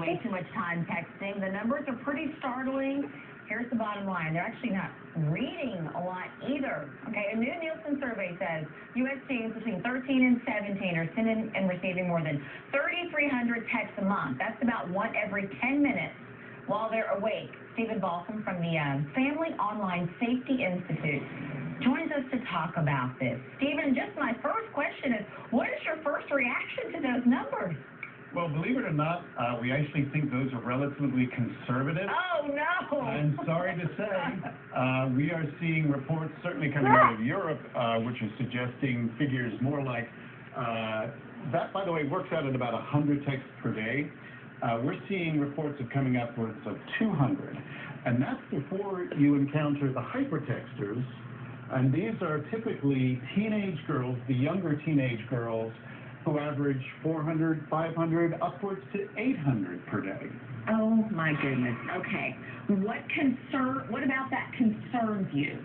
way too much time texting. The numbers are pretty startling. Here's the bottom line. They're actually not reading a lot either. Okay, a new Nielsen survey says U.S. teens between 13 and 17 are sending and receiving more than 3,300 texts a month. That's about one every 10 minutes while they're awake. Stephen Balsam from the Family Online Safety Institute joins us to talk about this. Stephen, just my first question is, what is your first reaction to those numbers? Well, believe it or not, we actually think those are relatively conservative. Oh, no! I'm sorry to say, we are seeing reports certainly coming out of Europe, which are suggesting figures more like, that, by the way, works out at about 100 texts per day. We're seeing reports of coming upwards of 200. And that's before you encounter the hypertexters. And these are typically teenage girls, the younger teenage girls, who average 400, 500, upwards to 800 per day. Oh, my goodness. Okay. What about that concerns you?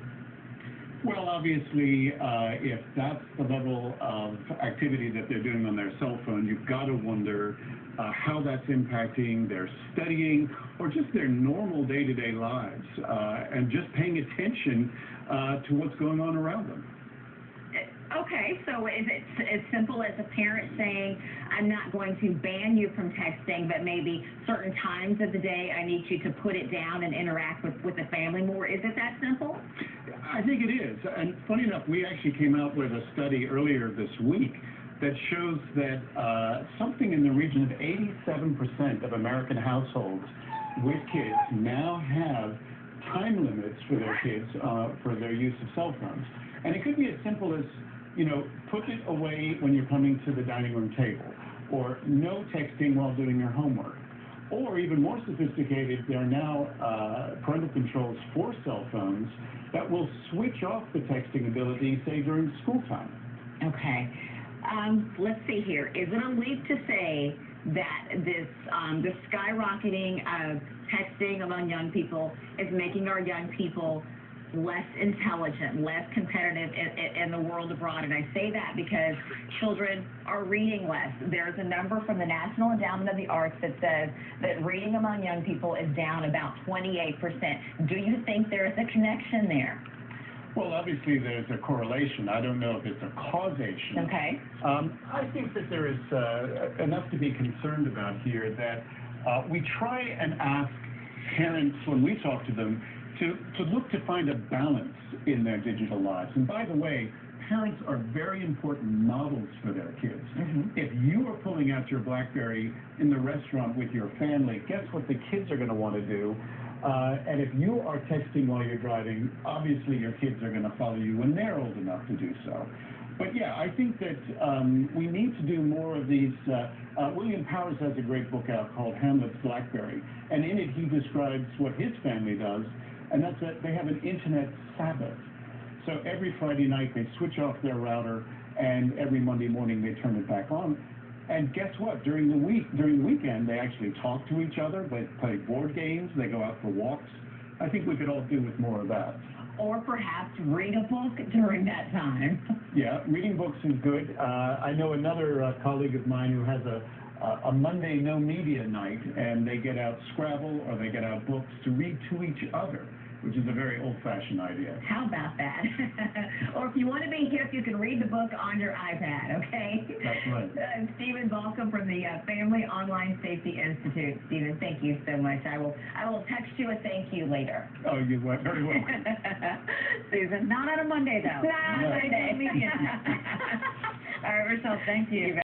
Well, obviously, if that's the level of activity that they're doing on their cell phone, you've got to wonder how that's impacting their studying or just their normal day-to-day lives, and just paying attention to what's going on around them. Okay, so is it as simple as a parent saying, I'm not going to ban you from texting, but maybe certain times of the day I need you to put it down and interact with the family more? Is it that simple? I think it is. And funny enough, we actually came out with a study earlier this week that shows that something in the region of 87% of American households with kids now have time limits for their kids for their use of cell phones. And it could be as simple as, you know, put it away when you're coming to the dining room table, or no texting while doing your homework. Or even more sophisticated, there are now parental controls for cell phones that will switch off the texting ability, say, during school time. Okay. Let's see here. Is it a leap to say that this the skyrocketing of texting among young people is making our young people less intelligent, less competitive in the world abroad? And I say that because children are reading less. There's a number from the National Endowment of the Arts that says that reading among young people is down about 28%. Do you think there is a connection there? Well, obviously there's a correlation. I don't know if it's a causation. Okay. I think that there is enough to be concerned about here that we try and ask parents, when we talk to them, to look to find a balance in their digital lives. And by the way, parents are very important models for their kids. Mm-hmm. If you are pulling out your BlackBerry in the restaurant with your family, guess what the kids are going to want to do? And if you are texting while you're driving, obviously your kids are going to follow you when they're old enough to do so. But yeah, I think that we need to do more of these. William Powers has a great book out called Hamlet's BlackBerry, and in it he describes what his family does, and that's that they have an internet Sabbath. So every Friday night they switch off their router, and every Monday morning they turn it back on. And guess what? During the weekend, they actually talk to each other, they play board games, they go out for walks. I think we could all do with more of that. Or perhaps read a book during that time. Yeah, reading books is good. I know another colleague of mine who has a Monday no media night, and they get out Scrabble or they get out books to read to each other, which is a very old-fashioned idea. How about that? Or if you want to be hip, you can read the book on your iPad, okay? That's right. Stephen Balsam from the Family Online Safety Institute. Stephen, thank you so much. I will text you a thank you later. Oh, you're very welcome. Susan, not on a Monday, though. Not on a Monday. All right, Rochelle, thank you.